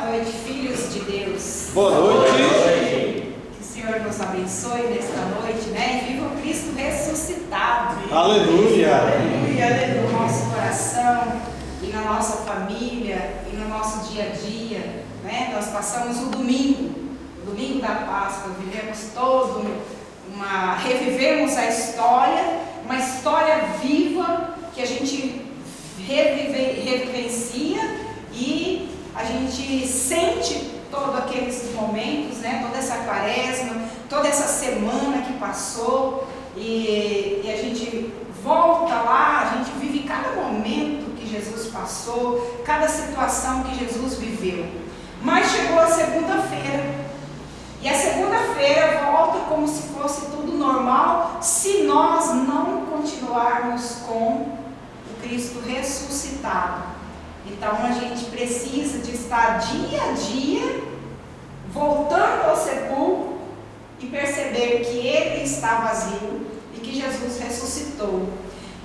noite, filhos de Deus. Boa noite. Que o Senhor nos abençoe nesta noite, né? E viva o Cristo ressuscitado. Aleluia. Aleluia. No nosso coração e na nossa família e no nosso dia a dia, né? Nós passamos o domingo da Páscoa, vivemos revivemos a história, uma história viva que a gente revivencia e a gente sente todos aqueles momentos, né? Toda essa quaresma, toda essa semana que passou e a gente volta lá, a gente vive cada momento que Jesus passou, cada situação que Jesus viveu. Mas chegou a segunda-feira e a segunda-feira volta como se fosse tudo normal, se nós não continuarmos com o Cristo ressuscitado. Então a gente precisa de estar dia a dia voltando ao sepulcro e perceber que ele está vazio e que Jesus ressuscitou.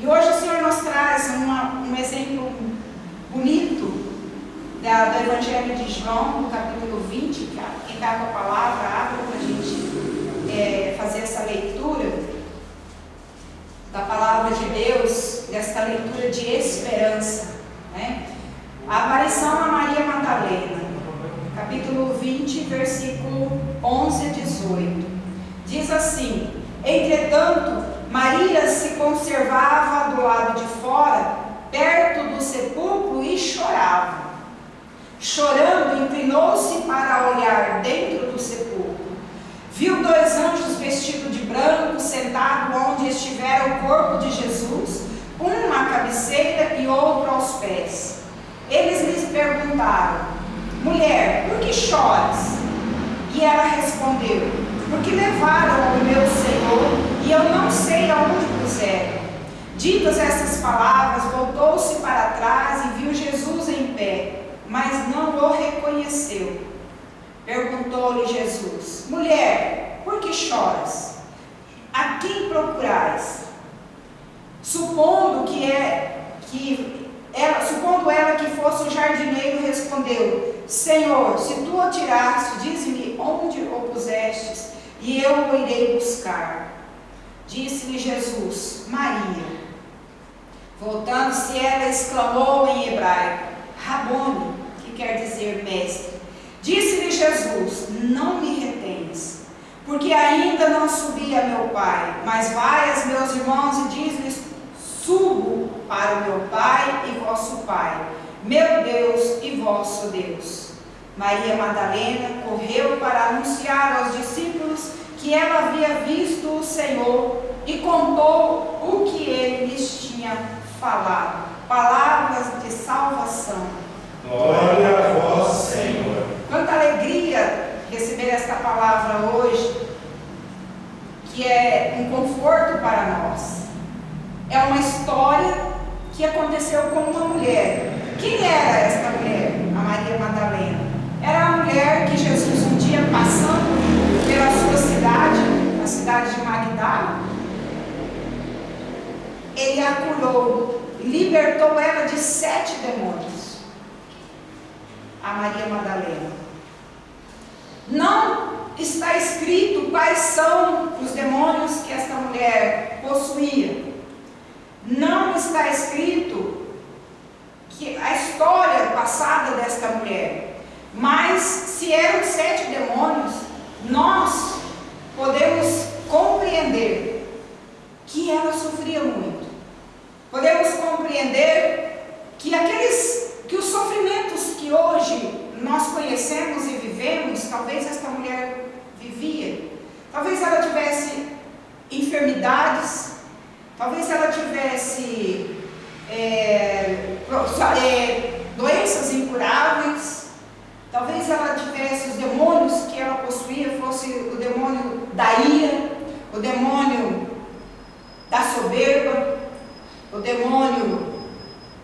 E hoje o Senhor nos traz um exemplo bonito do Evangelho de João, no capítulo 20. Quem está com a palavra, abre para a gente fazer essa leitura da palavra de Deus, desta leitura de esperança, né? A aparição a Maria Madalena, capítulo 20, versículo 11 a 18. Diz assim: entretanto, Maria se conservava do lado de fora, perto do sepulcro, e chorava. Chorando, inclinou-se para olhar dentro do sepulcro. Viu dois anjos vestidos de branco, sentados onde estivera o corpo de Jesus, um à cabeceira e outro aos pés. Eles lhes perguntaram: mulher, por que choras? E ela respondeu: porque levaram o meu Senhor e eu não sei aonde puseram. Ditas essas palavras, voltou-se para trás e viu Jesus em pé, mas não o reconheceu. Perguntou-lhe Jesus: mulher, por que choras? A quem procurais? Supondo ela que fosse o jardineiro, respondeu: Senhor, se tu o tiraste, dize-me onde o pusestes, e eu o irei buscar. Disse-lhe Jesus: Maria. Voltando-se ela, exclamou em hebraico: Rabone, que quer dizer mestre. Disse-lhe Jesus: não me retens, porque ainda não subi a meu Pai, mas vai a meus irmãos e diz-lhes: subo para o meu Pai e vosso Pai, meu Deus e vosso Deus. Maria Madalena correu para anunciar aos discípulos que ela havia visto o Senhor e contou o que ele lhes tinha falado. Palavras de salvação. Glória a vós, Senhor. Quanta alegria receber esta palavra hoje, que é um conforto para nós. É uma história que aconteceu com uma mulher. Quem era esta mulher? A Maria Madalena. Era a mulher que Jesus, um dia passando pela sua cidade, a cidade de Magdala, ele a curou, libertou ela de 7 demônios. A Maria Madalena. Não está escrito quais são os demônios que esta mulher possuía. Não está escrito que a história passada desta mulher. Mas se eram 7 demônios, nós podemos compreender que ela sofria muito. Podemos compreender que os sofrimentos que hoje nós conhecemos e vivemos, talvez esta mulher vivia. Talvez ela tivesse enfermidades, talvez ela tivesse doenças incuráveis, talvez ela tivesse os demônios que ela possuía, fosse o demônio da ira, o demônio da soberba, o demônio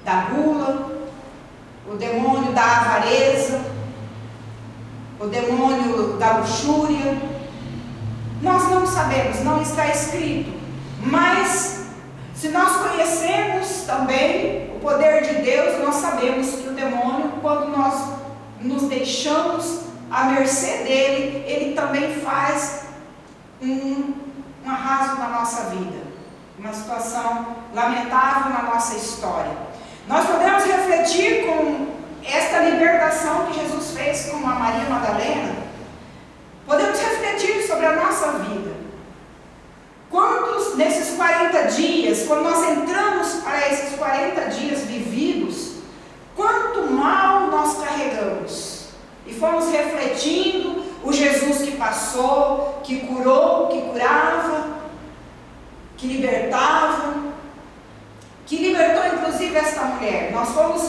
da gula, o demônio da avareza, o demônio da luxúria. Nós não sabemos, não está escrito, mas se nós conhecemos também o poder de Deus, nós sabemos que o demônio, quando nós nos deixamos à mercê dele, ele também faz um arraso na nossa vida, uma situação lamentável na nossa história. Nós podemos refletir com esta libertação que Jesus fez com a Maria Madalena, podemos refletir sobre a nossa vida. Quantos nesses 40 dias, quando nós entramos para esses 40 dias vividos, quanto mal nós carregamos? E fomos refletindo o Jesus que passou, que curou, que curava, que libertava, que libertou inclusive esta mulher. Nós fomos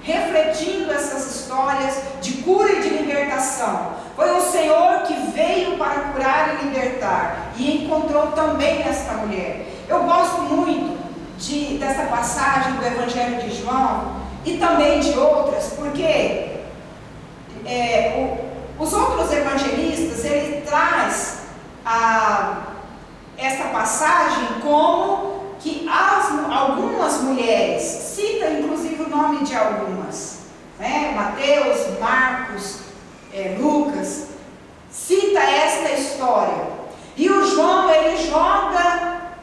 refletindo essas histórias de cura e de libertação. Foi o Senhor que veio para curar e libertar, e encontrou também esta mulher. Eu gosto muito dessa passagem do Evangelho de João e também de outras, porque os outros evangelistas, ele traz esta passagem como que algumas mulheres, cita inclusive o nome de algumas, né? Mateus, Marcos, Lucas, cita esta história. E o João, ele joga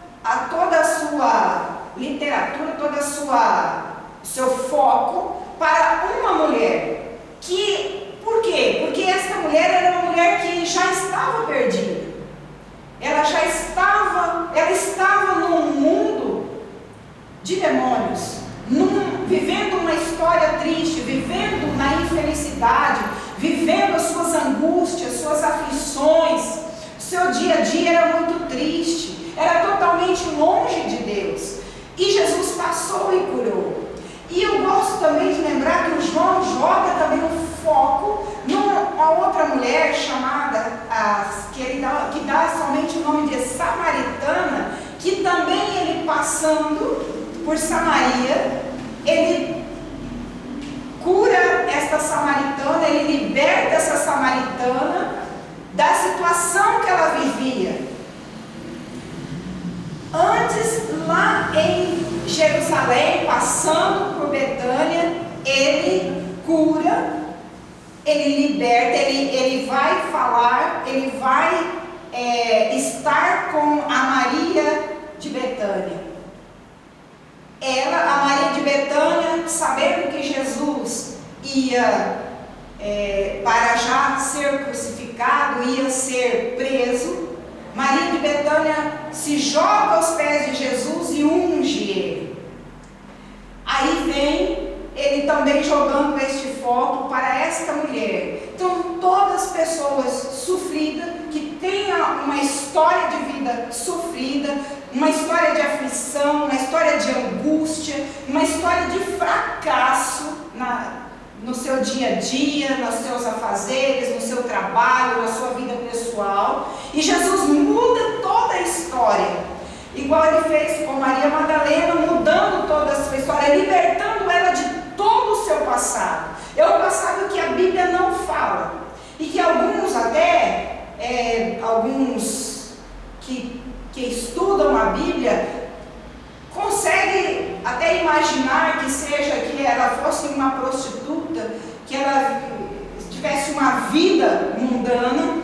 toda a sua literatura, todo o seu foco para uma mulher. Por quê? Porque esta mulher era uma mulher que já estava perdida. Ela estava num mundo de demônios, vivendo uma história triste, vivendo na infelicidade, vivendo as suas angústias, suas aflições. O seu dia a dia era muito triste, era totalmente longe de Deus. E Jesus passou e curou. E eu gosto também de lembrar que o João joga também um foco numa outra mulher chamada, que dá somente o nome de Samaritana, que também ele passando por Samaria, ele cura esta samaritana, ele liberta essa samaritana da situação que ela vivia. Antes, lá em Jerusalém, passando por Betânia, ele cura, ele liberta, ele vai falar, ele vai estar com a Maria de Betânia. A Maria de Betânia, sabendo que Jesus ia para já ser crucificado, ia ser preso, Maria de Betânia se joga aos pés de Jesus e unge ele. Aí vem ele também jogando este foco para esta mulher. Então, todas as pessoas sofridas, que tenham uma história de vida sofrida, uma história de aflição, uma história de angústia, uma história de fracasso no seu dia a dia, nos seus afazeres, no seu trabalho, na sua vida pessoal. E Jesus muda toda a história, igual ele fez com Maria Madalena, mudando toda a sua história, libertando ela de todo o seu passado. É o passado que a Bíblia não fala, e que alguns que estudam a Bíblia conseguem até imaginar que ela fosse uma prostituta, que ela tivesse uma vida mundana.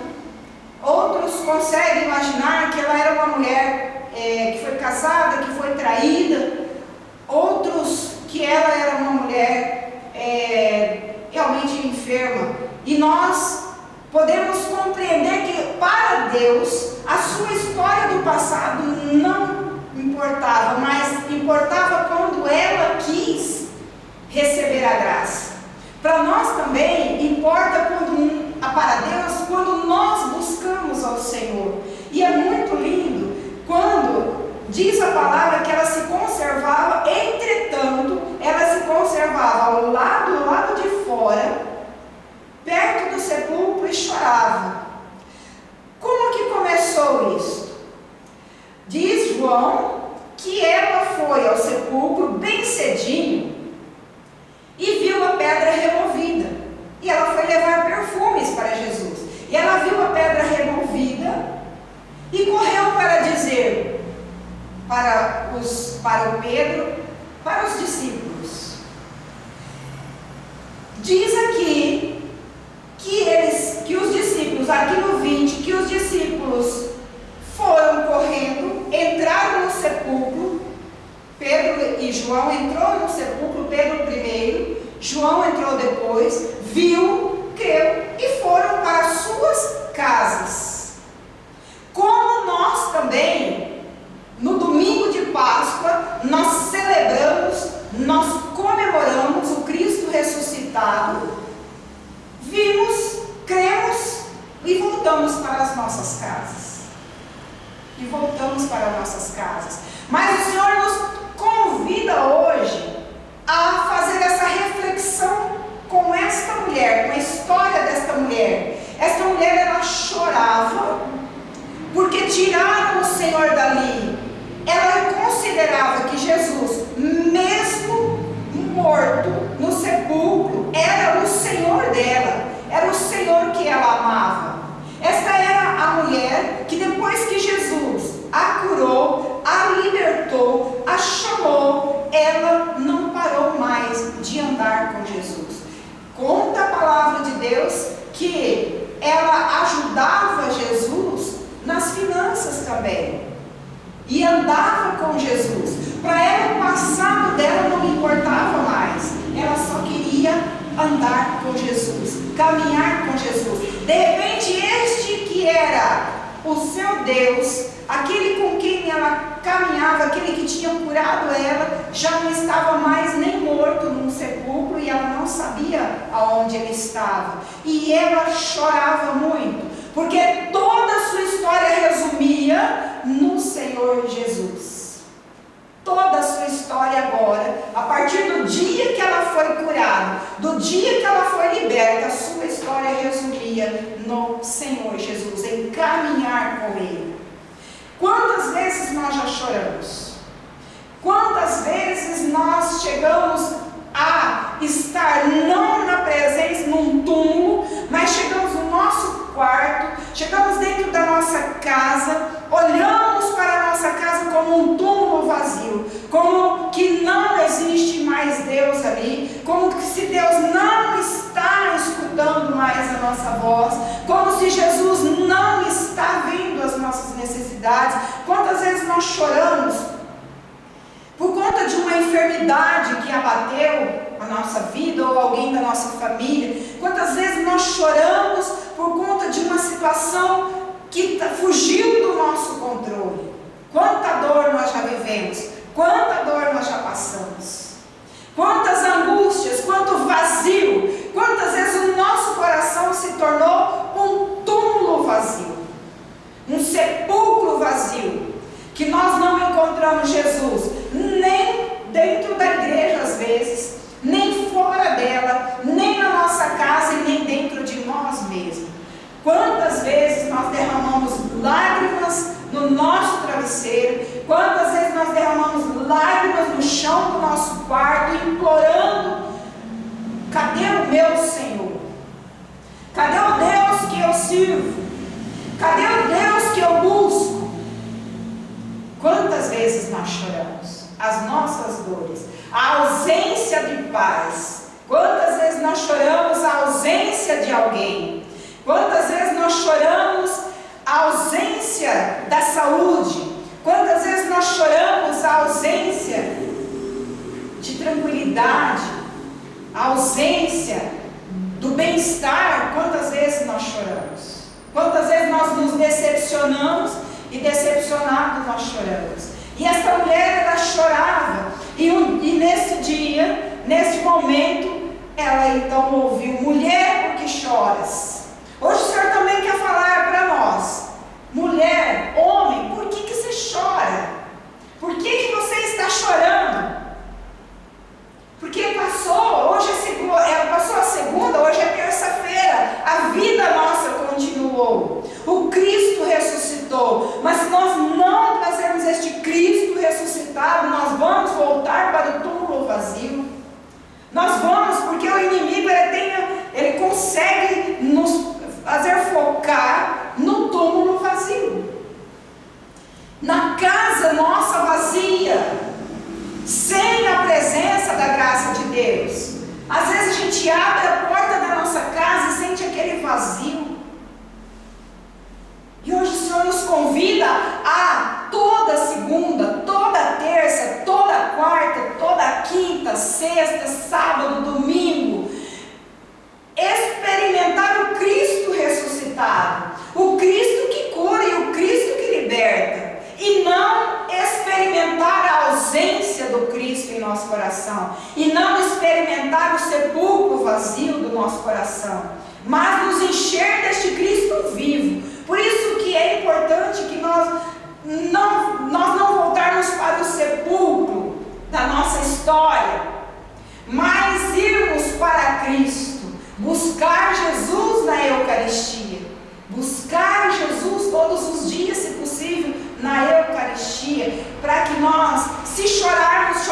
Outros conseguem imaginar que ela era uma mulher que foi casada, que foi traída. Outros que ela era uma mulher realmente enferma. E nós podemos compreender que para Deus a sua história do passado não importava, mas importava quando ela quis receber a graça. Para nós também importa para Deus quando nós buscamos ao Senhor. E é muito lindo quando diz a palavra que ela se conservava, entretanto, ela se conservava ao lado de fora, perto do sepulcro, e chorava. Como que começou isso? Diz João que ela foi ao sepulcro bem cedinho e viu a pedra removida. E ela foi levar perfumes para Jesus. E ela viu a pedra removida e correu para dizer para o Pedro, para os discípulos: Diz aqui que os discípulos, aqui no 20, que os discípulos foram correndo, entraram no sepulcro. Pedro e João entrou no sepulcro, Pedro primeiro, João entrou depois, viu, creu e foram para as suas casas. Como nós também, no domingo de Páscoa, nós celebramos, nós comemoramos o Cristo ressuscitado, vimos, cremos e voltamos para as nossas casas. E voltamos para as nossas casas. Mas o Senhor nos convida hoje a fazer essa reflexão com esta mulher, com a história desta mulher. Esta mulher, ela chorava porque tiraram o Senhor dali. Ela considerava que Jesus, mesmo morto no sepulcro, era o Senhor dela, era o Senhor que ela amava. Esta era a mulher que depois que Jesus a curou, a libertou, a chamou, ela não parou mais de andar com Jesus. Conta a palavra de Deus que ela ajudava Jesus nas finanças também, e andava com Jesus. Para ela, o passado dela não importava mais, ela só queria andar com Jesus, caminhar com Jesus. De repente, este que era o seu Deus, aquele com quem ela caminhava, aquele que tinha curado ela, já não estava mais nem morto num sepulcro, e ela não sabia aonde ele estava. E ela chorava muito, porque toda a sua história resumia no Senhor Jesus. Toda a sua história agora, a partir do dia que ela foi curada, do dia que ela foi liberta, a sua história resumia no Senhor Jesus, em caminhar com Ele. Quantas vezes nós já choramos? Quantas vezes nós chegamos a estar não na presença, num túmulo, mas chegamos no nosso quarto, chegamos dentro da nossa casa, olhamos para a nossa casa como um túmulo vazio, como que não existe mais Deus ali, como que se Deus não está escutando mais a nossa voz, como se Jesus não está vendo as nossas necessidades. Quantas vezes nós choramos por conta de uma enfermidade que abateu a nossa vida ou alguém da nossa família? Quantas vezes nós choramos por conta de uma situação que fugiu do nosso controle? Quanta dor nós já vivemos, quanta dor nós já passamos, quantas angústias, quanto vazio, quantas vezes o nosso coração se tornou um túmulo vazio, um sepulcro vazio, que nós não encontramos Jesus, nem dentro da igreja às vezes, nem fora dela, nem na nossa casa e nem dentro de nós mesmos. Quantas vezes nós derramamos lágrimas no nosso travesseiro, quantas vezes nós derramamos lágrimas no chão do nosso quarto, implorando: cadê o meu Senhor? Cadê o Deus que eu sirvo? Cadê o Deus que eu busco? Quantas vezes nós choramos as nossas dores, a ausência de paz? Quantas vezes nós choramos a ausência de alguém? Quantas vezes nós choramos a ausência da saúde? Quantas vezes nós choramos a ausência de tranquilidade, a ausência do bem-estar? Quantas vezes nós choramos? Quantas vezes nós nos decepcionamos e decepcionados nós choramos? E esta mulher, ela chorava, e nesse dia, nesse momento, ela então ouviu: mulher, por que choras? Hoje o Senhor também quer falar para nós: mulher, homem, por que você chora? Por que você está chorando? Porque passou, hoje ela passou a segunda, hoje é terça-feira, a vida nossa continuou, o Cristo ressuscitou, mas se nós não trazermos este Cristo ressuscitado, nós vamos voltar para o túmulo vazio. Nós vamos, porque o inimigo ele consegue nos fazer focar no túmulo vazio, na casa nossa vazia, sem a presença da graça de Deus. Às vezes a gente abre a vazio. E hoje o Senhor nos convida a toda segunda, toda terça, toda quarta, toda quinta, sexta, sábado, domingo, experimentar o Cristo ressuscitado, o Cristo que cura e o Cristo que liberta, e não experimentar a ausência do Cristo em nosso coração, e não experimentar o sepulcro vazio do nosso coração, mas nos encher deste Cristo vivo. Por isso que é importante que nós não voltarmos para o sepulcro da nossa história, mas irmos para Cristo, buscar Jesus na Eucaristia, buscar Jesus todos os dias, se possível, na Eucaristia, para que nós, se chorarmos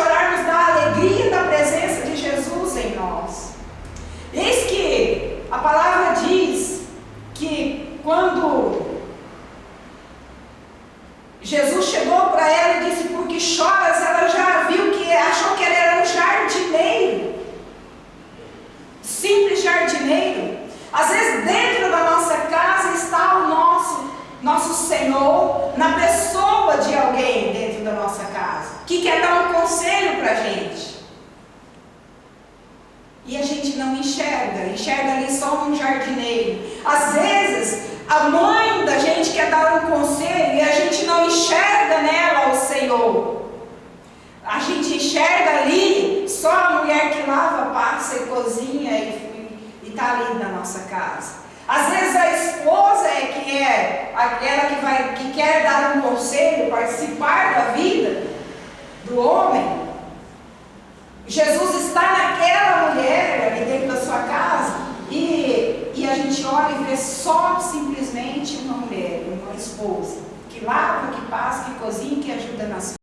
da alegria da presença de Jesus em nós. Eis que a palavra diz que quando Jesus chegou para ela e disse: por que choras? Ela já viu que achou que ele era um jardineiro, simples jardineiro. Às vezes dentro da nossa casa está o nosso Senhor, na pessoa de alguém dentro da nossa casa, que quer dar um conselho para a gente. E a gente não enxerga ali só um jardineiro. Às vezes a mãe da gente quer dar um conselho e a gente não enxerga nela o Senhor. A gente enxerga ali só a mulher que lava, passa e cozinha e está ali na nossa casa. Às vezes a esposa é aquela que quer dar um conselho, participar da vida do homem. Jesus está naquela mulher ali dentro da sua casa e a gente olha e vê só simplesmente uma mulher, uma esposa, que lava, que passa, que cozinha, que ajuda nas